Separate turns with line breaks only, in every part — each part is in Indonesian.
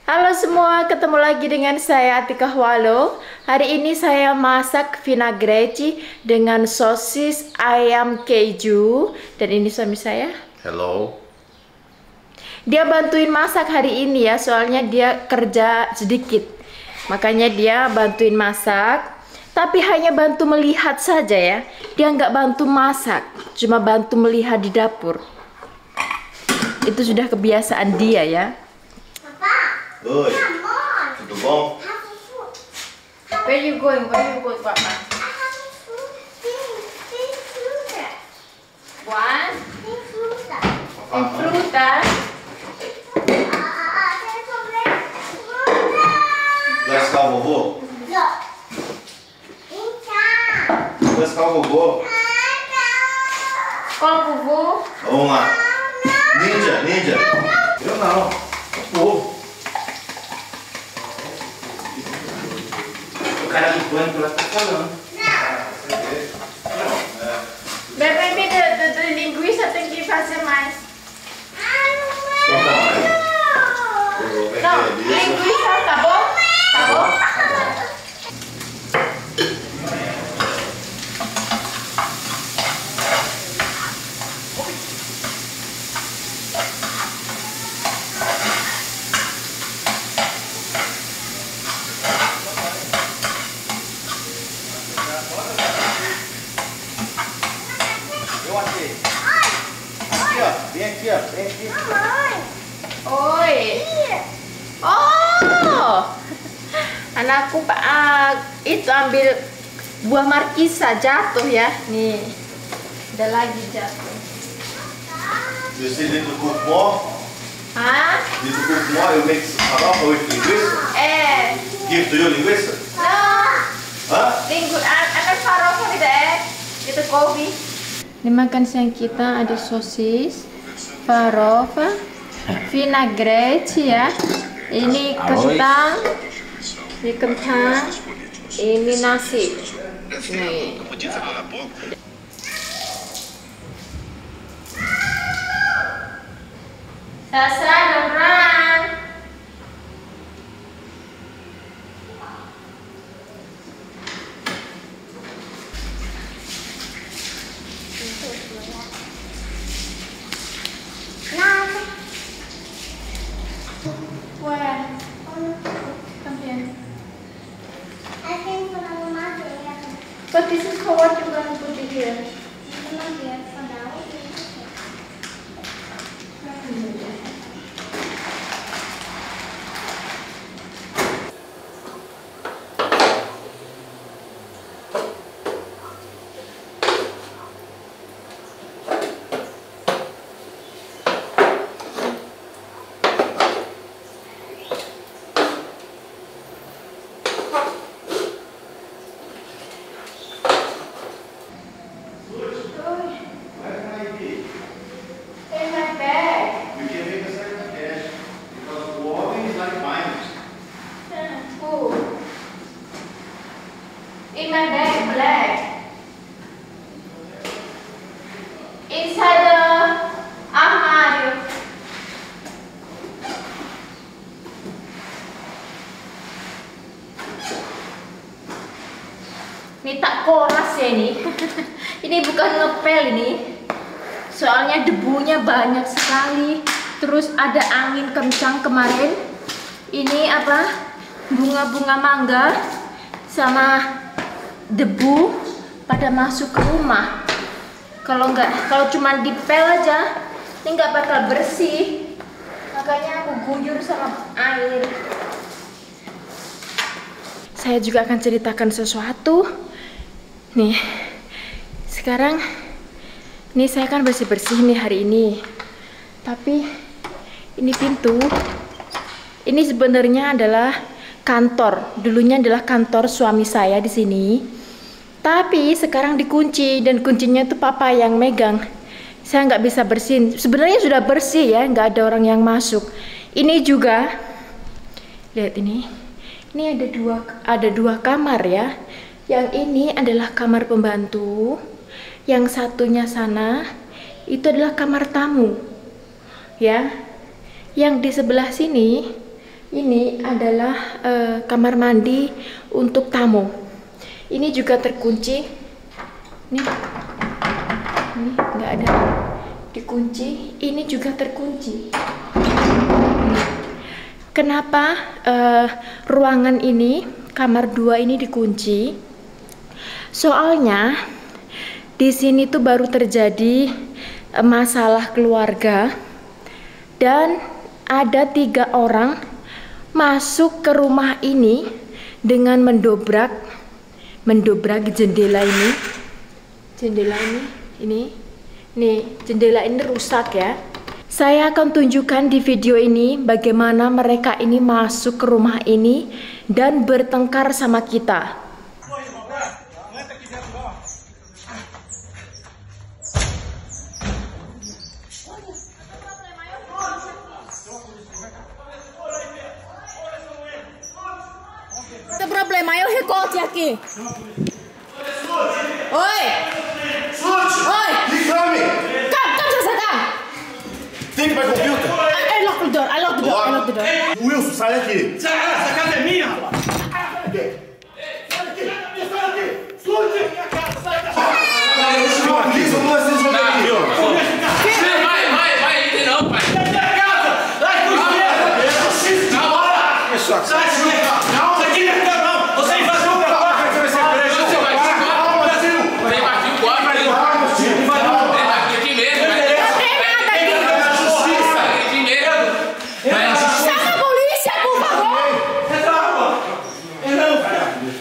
Halo semua, ketemu lagi dengan saya Atika Walo. Hari ini saya masak vinaigrette dengan sosis ayam keju. Dan ini suami saya.
Hello.
Dia bantuin masak hari ini ya, soalnya dia kerja sedikit. Makanya dia bantuin masak. Tapi hanya bantu melihat saja ya. Dia nggak bantu masak, cuma bantu melihat di dapur. Itu sudah kebiasaan dia ya.
Oi. Tudo bom?
Where you going? Where you go, Papa? One. And fruta.
Vai escar o vovô? Vai escar o vovô?
Qual vovô?
Vamos lá. Ninja. Eu não. O povo. O cara do pânico lá tá falando.
Maybe the linguiça tem que fazer mais. Não, linguiça, tá bom? Tá bom?
Eu achei. Aqui, ó. Vem aqui, ó. Vem aqui.
Oi. Oh. Anakku itu ambil buah markisa jatuh ya. Nih. Ada lagi jatuh.
Você dentro do curcumó,
Hah?
dentro do curcumó, eu mix farofa with linguiça. Give to you linguiça?
No.
Hah?
Ada farofa gitu Itu kopi. Ini makan siang kita ada sosis, farofa, vinaigrette ya. Ini kentang, ini nasi. Nih. Sasa dorang. Where? Come here. But this is for what you're gonna put it here. In my bag, black. Inside the armario. Ini tak koras ya ini. Ini bukan ngepel ini. Soalnya debunya banyak sekali. Terus ada angin kencang kemarin. Ini apa? Bunga-bunga mangga sama debu pada masuk ke rumah. Kalau cuma dipel aja, ini nggak bakal bersih. Makanya aku guyur sama air. Saya juga akan ceritakan sesuatu. Nih, sekarang nih saya kan bersih-bersih nih hari ini. Tapi ini pintu. Ini sebenarnya adalah kantor. Dulunya adalah kantor suami saya di sini. Tapi sekarang dikunci dan kuncinya tuh papa yang megang. Saya nggak bisa bersihin. Sebenarnya sudah bersih ya, nggak ada orang yang masuk. Ini juga, lihat ini. Ini ada dua kamar ya. Yang ini adalah kamar pembantu. Yang satunya sana itu adalah kamar tamu. Ya. Yang di sebelah sini Ini adalah kamar mandi untuk tamu. Ini juga terkunci. Nih, ini nggak ada dikunci. Ini juga terkunci. Kenapa ruangan ini, kamar 2 ini dikunci? Soalnya di sini tuh baru terjadi masalah keluarga dan ada 3 orang masuk ke rumah ini dengan mendobrak jendela ini. Jendela ini nih, jendela ini rusak ya. Saya akan tunjukkan di video ini bagaimana mereka ini masuk ke rumah ini dan bertengkar sama kita.
Tem problema, eu recorte aqui. Oi! Oi!
Reclame!
Come você tá?
Tem que ir para computer?
I lock the door, I lock the door, I lock the door.
Wilson, sai daqui!
Sai, essa casa é minha, rapaz!
Aqui, são duas vezes aqui, ó.
Vai, ele não, pai.
Sai, não, isso aqui não é não. Você invadiu o meu quarto, você vai ser preso.
Você vai se
Calma, tio!
Você invadiu o quarto,
Calma, tio!
é daqui mesmo, aqui mesmo.
Chama a polícia, por favor!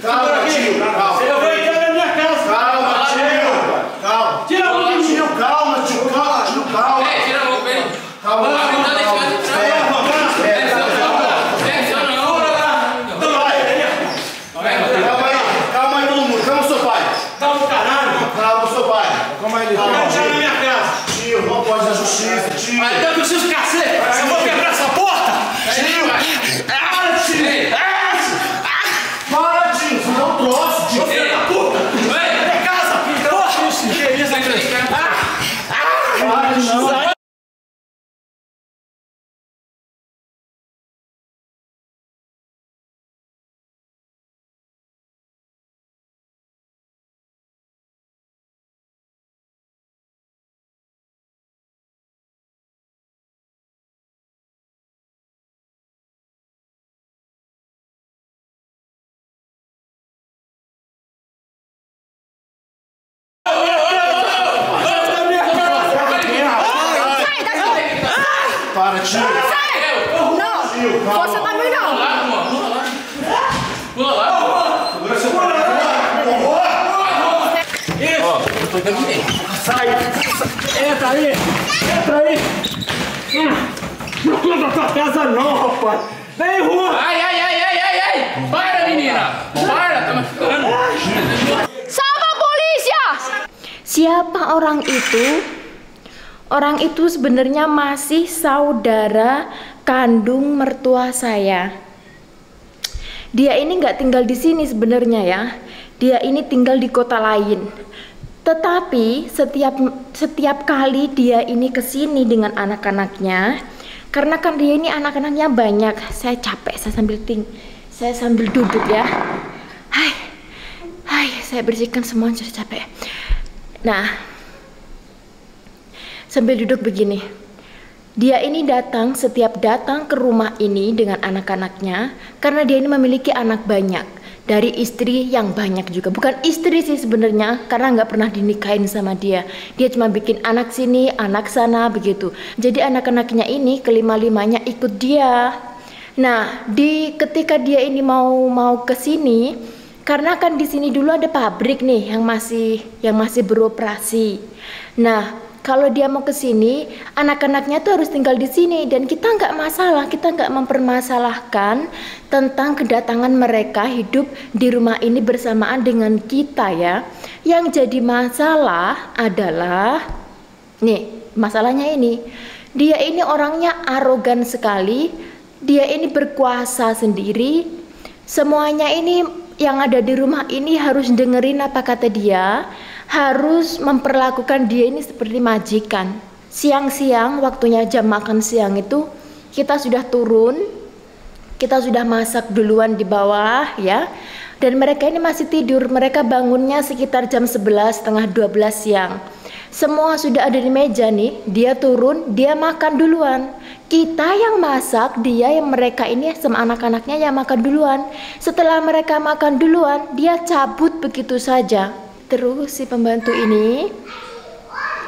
Calma, tio! Calma!
Eu vou entrar na minha casa.
Calma, tio! Calma!
Tira a mão de mim.
Tio, calma, tio! Calma, tio! Calma!
Tira a roupa aí.
Calma! Calma aí, todo mundo! Calma, seu pai!
Calma, caralho.
Calma, seu pai! Calma aí,
Eu quero entrar na minha casa.
Tio, não pode dar justiça, tio!
Mas eu preciso cacete. Eu vou quebrar essa porta.
Para, tio! Para, tio! Você não trouxe, tio!
Filho da puta. Minha casa. Porra. Que isso aqui?
Para, tio! Para, tio!
Não!
Tio, calma!
Você também não!
Pula lá. Eu tô aqui.
Sai. Entra aí. Entra aí. Não tô na tua casa não, rapaz. Vem, rua.
Ai. Para, menina. Para, tá machucando.
Sama polícia!
Siapa orang itu? Orang itu sebenarnya masih saudara kandung mertua saya. Dia ini nggak tinggal di sini sebenarnya ya. Dia ini tinggal di kota lain. Tetapi setiap kali dia ini kesini dengan anak-anaknya, karena kan dia ini anak-anaknya banyak. Saya capek, saya sambil duduk ya. Hai, saya bersihkan semua, jadi capek. Nah, sambil duduk begini, dia ini setiap datang ke rumah ini dengan anak-anaknya, karena dia ini memiliki anak banyak dari istri yang banyak juga. Bukan istri sih sebenarnya, karena nggak pernah dinikahin sama dia. Dia cuma bikin anak sini, anak sana begitu. Jadi anak-anaknya ini kelima-limanya ikut dia. Nah, ketika dia ini mau ke sini, karena kan di sini dulu ada pabrik nih yang masih beroperasi. Nah, kalau dia mau ke sini, anak-anaknya tuh harus tinggal di sini, dan kita nggak masalah, kita nggak mempermasalahkan tentang kedatangan mereka hidup di rumah ini bersamaan dengan kita ya. Yang jadi masalah adalah, nih masalahnya ini, dia ini orangnya arogan sekali, dia ini berkuasa sendiri, semuanya ini yang ada di rumah ini harus dengerin apa kata dia, harus memperlakukan dia ini seperti majikan. Siang-siang, waktunya jam makan siang itu, kita sudah turun Kita sudah masak duluan di bawah ya. Dan mereka ini masih tidur. Mereka bangunnya sekitar jam 11, setengah 12 siang. Semua sudah ada di meja nih. Dia turun, dia makan duluan. Kita yang masak, mereka ini sama anak-anaknya yang makan duluan. Setelah mereka makan duluan, dia cabut begitu saja. Terus si pembantu ini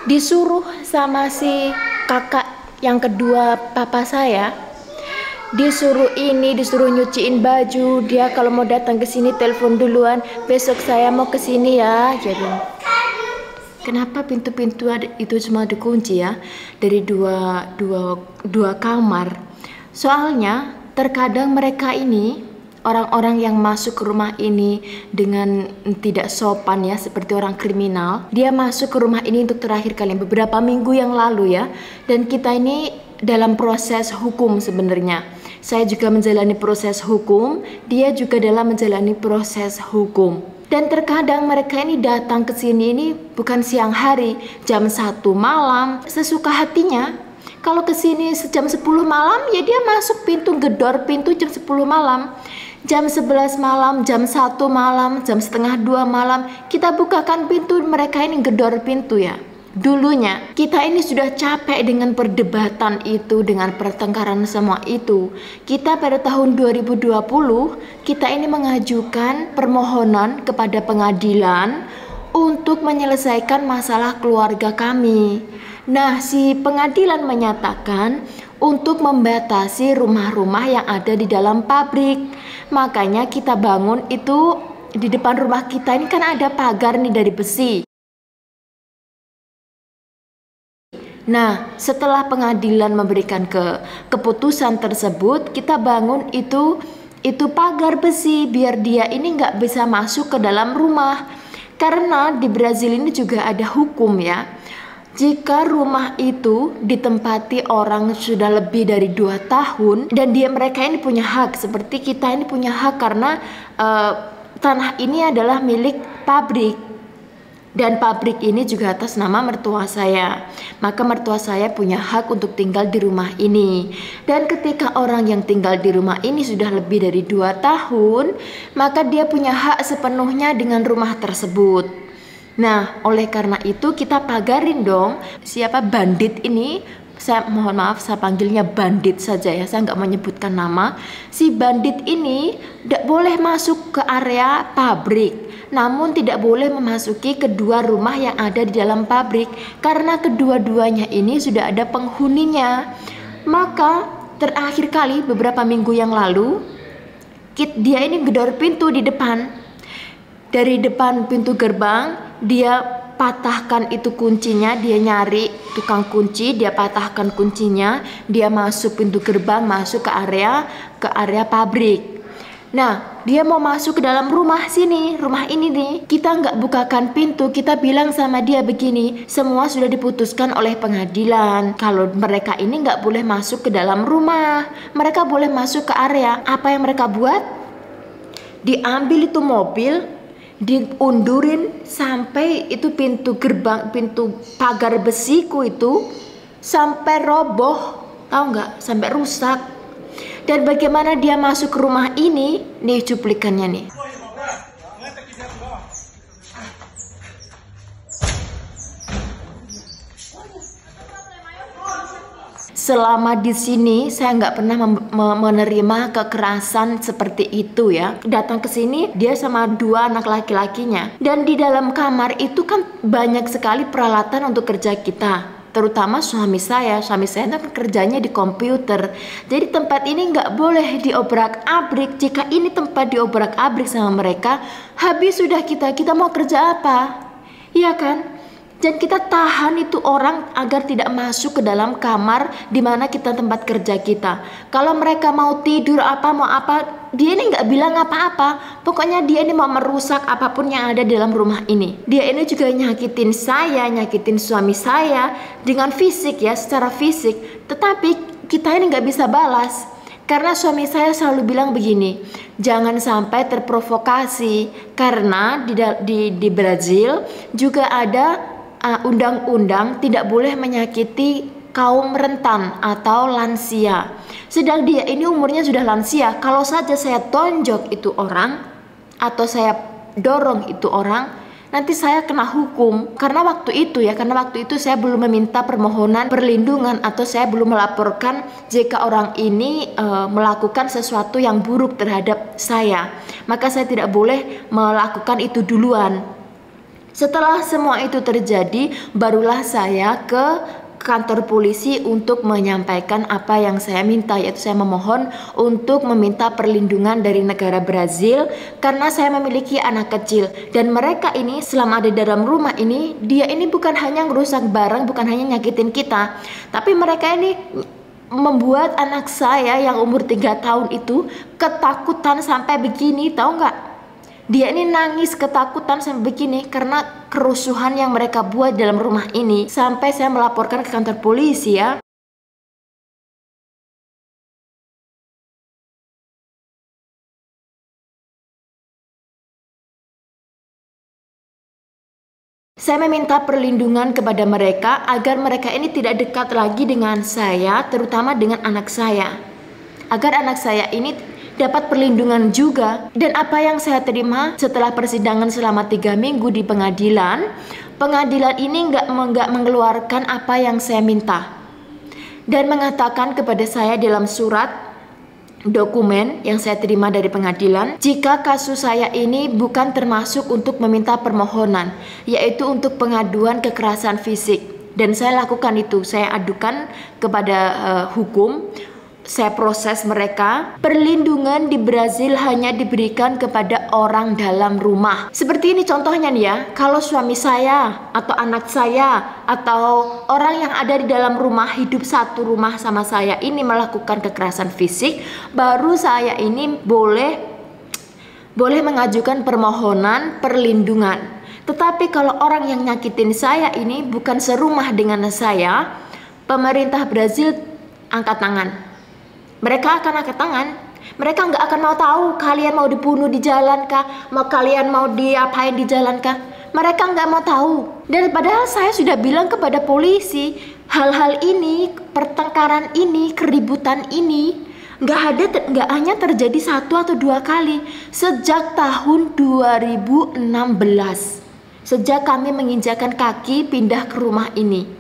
disuruh sama si kakak yang kedua papa saya, disuruh nyuciin baju. Dia kalau mau datang ke sini telepon duluan, besok saya mau ke sini ya. Jadi kenapa pintu-pintu itu semua dikunci ya, dari dua kamar? Soalnya terkadang mereka ini orang-orang yang masuk ke rumah ini dengan tidak sopan ya, seperti orang kriminal. Dia masuk ke rumah ini untuk terakhir kali beberapa minggu yang lalu ya. Dan kita ini dalam proses hukum sebenarnya. Saya juga menjalani proses hukum, dia juga dalam menjalani proses hukum. Dan terkadang mereka ini datang ke sini ini bukan siang hari, jam 1 malam, sesuka hatinya. Kalau ke sini jam 10 malam ya dia masuk pintu, gedor pintu jam 10 malam. Jam 11 malam, jam 1 malam, jam setengah 2 malam, kita bukakan pintu, mereka ini gedor pintu ya. Dulunya kita ini sudah capek dengan perdebatan itu, dengan pertengkaran semua itu. Kita pada tahun 2020 kita ini mengajukan permohonan kepada pengadilan untuk menyelesaikan masalah keluarga kami. Nah, si pengadilan menyatakan untuk membatasi rumah-rumah yang ada di dalam pabrik. Makanya kita bangun itu di depan rumah kita ini kan ada pagar nih dari besi. Nah, setelah pengadilan memberikan keputusan tersebut, kita bangun itu pagar besi biar dia ini nggak bisa masuk ke dalam rumah. Karena di Brazil ini juga ada hukum ya. Jika rumah itu ditempati orang sudah lebih dari 2 tahun dan mereka ini punya hak, seperti kita ini punya hak karena tanah ini adalah milik pabrik. Dan pabrik ini juga atas nama mertua saya. Maka mertua saya punya hak untuk tinggal di rumah ini. Dan ketika orang yang tinggal di rumah ini sudah lebih dari 2 tahun, maka dia punya hak sepenuhnya dengan rumah tersebut. Nah, oleh karena itu kita pagarin dong. Siapa bandit ini? Saya mohon maaf, saya panggilnya bandit saja ya, saya nggak menyebutkan nama. Si bandit ini tidak boleh masuk ke area pabrik, namun tidak boleh memasuki kedua rumah yang ada di dalam pabrik karena kedua-duanya ini sudah ada penghuninya. Maka terakhir kali beberapa minggu yang lalu dia ini gedor pintu di depan. Dari depan pintu gerbang dia patahkan itu kuncinya, dia nyari tukang kunci, dia patahkan kuncinya, dia masuk pintu gerbang, masuk ke area pabrik. Nah, dia mau masuk ke dalam rumah sini, rumah ini nih. Kita nggak bukakan pintu, kita bilang sama dia begini, semua sudah diputuskan oleh pengadilan. Kalau mereka ini nggak boleh masuk ke dalam rumah, mereka boleh masuk ke area. Apa yang mereka buat? Diambil itu mobil, diundurin sampai itu pintu gerbang, pintu pagar besiku itu sampai roboh, tahu nggak? Sampai rusak. Dan bagaimana dia masuk ke rumah ini? Nih cuplikannya nih. Selama di sini saya nggak pernah menerima kekerasan seperti itu ya. Datang ke sini dia sama 2 anak laki-lakinya. Dan di dalam kamar itu kan banyak sekali peralatan untuk kerja kita. Terutama suami saya itu kerjanya di komputer. Jadi tempat ini nggak boleh diobrak-abrik. Jika ini tempat diobrak-abrik sama mereka, habis sudah kita mau kerja apa? Iya kan? Dan kita tahan itu orang agar tidak masuk ke dalam kamar di mana kita tempat kerja kita. Kalau mereka mau tidur mau apa, dia ini nggak bilang apa-apa. Pokoknya dia ini mau merusak apapun yang ada di dalam rumah ini. Dia ini juga nyakitin saya, nyakitin suami saya dengan fisik ya, secara fisik. Tetapi kita ini nggak bisa balas. Karena suami saya selalu bilang begini, jangan sampai terprovokasi. Karena di Brazil juga ada undang-undang tidak boleh menyakiti kaum rentan atau lansia. Sedang dia ini umurnya sudah lansia. Kalau saja saya tonjok itu orang atau saya dorong itu orang, nanti saya kena hukum. Karena waktu itu saya belum meminta permohonan perlindungan atau saya belum melaporkan jika orang ini melakukan sesuatu yang buruk terhadap saya. Maka saya tidak boleh melakukan itu duluan. Setelah semua itu terjadi, barulah saya ke kantor polisi untuk menyampaikan apa yang saya minta, yaitu saya memohon untuk meminta perlindungan dari negara Brazil karena saya memiliki anak kecil dan mereka ini selama ada dalam rumah ini, dia ini bukan hanya merusak barang, bukan hanya nyakitin kita, tapi mereka ini membuat anak saya yang umur 3 tahun itu ketakutan sampai begini, tahu nggak? Dia ini nangis ketakutan sampai begini karena kerusuhan yang mereka buat dalam rumah ini. Sampai saya melaporkan ke kantor polisi ya. Saya meminta perlindungan kepada mereka agar mereka ini tidak dekat lagi dengan saya, terutama dengan anak saya. Agar anak saya ini dapat perlindungan juga. Dan apa yang saya terima setelah persidangan selama 3 minggu di pengadilan, pengadilan ini nggak mengeluarkan apa yang saya minta dan mengatakan kepada saya dalam surat dokumen yang saya terima dari pengadilan, jika kasus saya ini bukan termasuk untuk meminta permohonan, yaitu untuk pengaduan kekerasan fisik. Dan saya lakukan itu, saya adukan kepada hukum. Saya proses mereka. Perlindungan di Brazil hanya diberikan kepada orang dalam rumah. Seperti ini contohnya nih ya. Kalau suami saya atau anak saya atau orang yang ada di dalam rumah, hidup satu rumah sama saya ini melakukan kekerasan fisik, baru saya ini boleh mengajukan permohonan perlindungan. Tetapi kalau orang yang nyakitin saya ini bukan serumah dengan saya, pemerintah Brazil angkat tangan. Mereka akan angkat tangan. Mereka nggak akan mau tahu kalian mau dibunuh di jalan kah, kalian mau diapain di jalan kah. Mereka nggak mau tahu. Dan padahal saya sudah bilang kepada polisi, hal-hal ini, pertengkaran ini, keributan ini nggak hanya terjadi 1 atau 2 kali sejak tahun 2016. Sejak kami menginjakan kaki pindah ke rumah ini.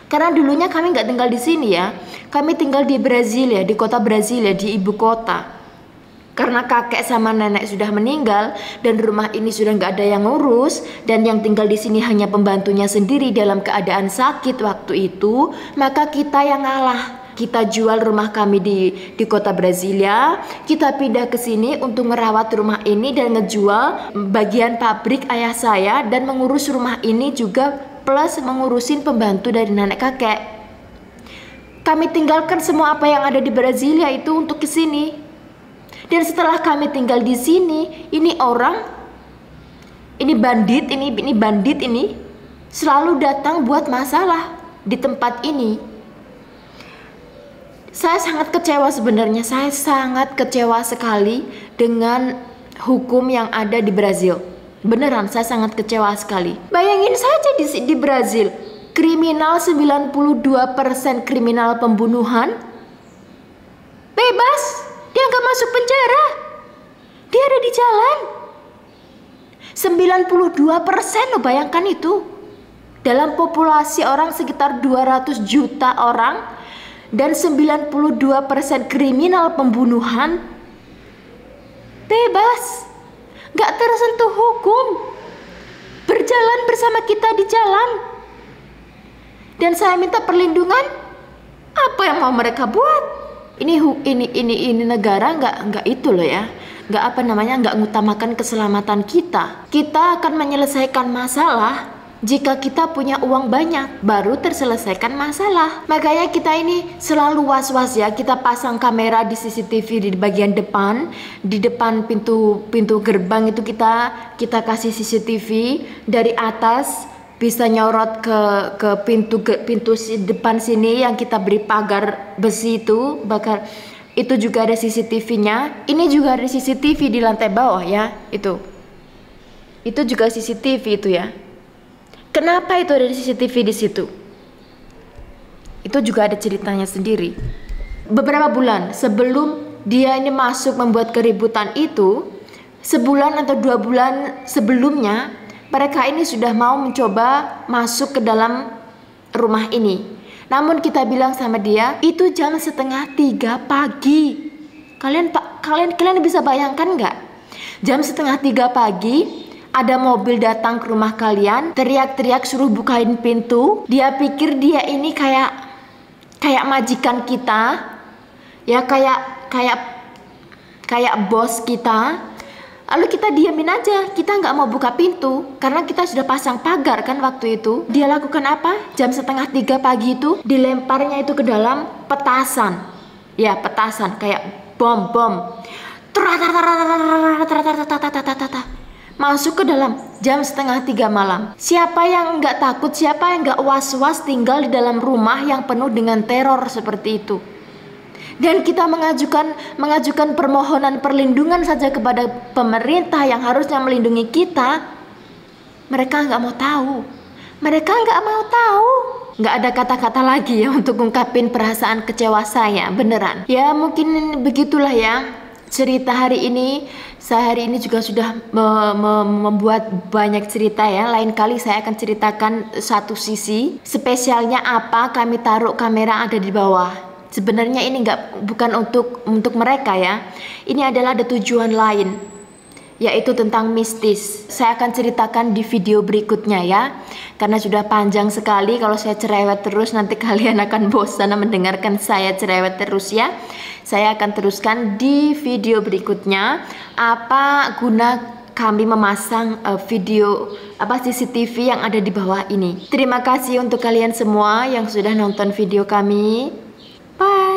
Karena dulunya kami nggak tinggal di sini ya, kami tinggal di Brasilia, di kota Brasilia, di ibu kota. Karena kakek sama nenek sudah meninggal dan rumah ini sudah nggak ada yang ngurus dan yang tinggal di sini hanya pembantunya sendiri dalam keadaan sakit waktu itu, maka kita yang ngalah. Kita jual rumah kami di kota Brasilia, kita pindah ke sini untuk merawat rumah ini dan ngejual bagian pabrik ayah saya dan mengurus rumah ini juga plus mengurusin pembantu dari nenek kakek. Kami tinggalkan semua apa yang ada di Brasilia itu untuk ke sini. Dan setelah kami tinggal di sini, ini bandit ini selalu datang buat masalah di tempat ini. Saya sangat kecewa sebenarnya, saya sangat kecewa sekali dengan hukum yang ada di Brazil. Beneran, saya sangat kecewa sekali. Bayangin saja di Brazil, kriminal 92% kriminal pembunuhan bebas, dia nggak masuk penjara, dia ada di jalan. 92% loh, bayangkan itu. Dalam populasi orang sekitar 200 juta orang dan 92% kriminal pembunuhan bebas. Gak tersentuh hukum, berjalan bersama kita di jalan. Dan saya minta perlindungan, apa yang mau mereka buat? Ini negara nggak itu loh ya, nggak ngutamakan keselamatan kita. Kita akan menyelesaikan masalah jika kita punya uang banyak, baru terselesaikan masalah. Makanya kita ini selalu was-was ya. Kita pasang kamera di CCTV di bagian depan, di depan pintu gerbang itu kita kasih CCTV dari atas, bisa nyorot ke pintu depan sini yang kita beri pagar besi itu, bakar. Itu juga ada CCTV-nya. Ini juga ada CCTV di lantai bawah ya, itu juga CCTV itu ya. Kenapa itu ada CCTV di situ? itu juga ada ceritanya sendiri. Beberapa bulan sebelum dia ini masuk membuat keributan itu, sebulan atau 2 bulan sebelumnya, mereka ini sudah mau mencoba masuk ke dalam rumah ini. Namun kita bilang sama dia, itu jam 2:30 pagi. Kalian bisa bayangkan nggak? Jam 2:30 pagi, ada mobil datang ke rumah kalian, teriak-teriak suruh bukain pintu. Dia pikir dia ini kayak majikan kita, ya kayak bos kita. Lalu kita diamin aja, kita nggak mau buka pintu karena kita sudah pasang pagar kan waktu itu. Dia lakukan apa? Jam 2:30 pagi itu dilemparnya itu ke dalam petasan, ya petasan kayak bom. Masuk ke dalam jam 2:30 malam. Siapa yang nggak takut, siapa yang nggak was-was tinggal di dalam rumah yang penuh dengan teror seperti itu? Dan kita mengajukan permohonan perlindungan saja kepada pemerintah yang harusnya melindungi kita. Mereka nggak mau tahu. Nggak ada kata-kata lagi ya untuk ungkapin perasaan kecewa saya, beneran. Ya mungkin begitulah ya cerita hari ini. Saya hari ini juga sudah membuat banyak cerita ya. Lain kali saya akan ceritakan satu sisi. Spesialnya apa kami taruh kamera ada di bawah. Sebenarnya ini bukan untuk mereka ya. Ini adalah ada tujuan lain, yaitu tentang mistis. Saya akan ceritakan di video berikutnya ya. Karena sudah panjang sekali, kalau saya cerewet terus nanti kalian akan bosan mendengarkan saya cerewet terus ya. Saya akan teruskan di video berikutnya apa guna kami memasang video CCTV yang ada di bawah ini. Terima kasih untuk kalian semua yang sudah nonton video kami. Bye.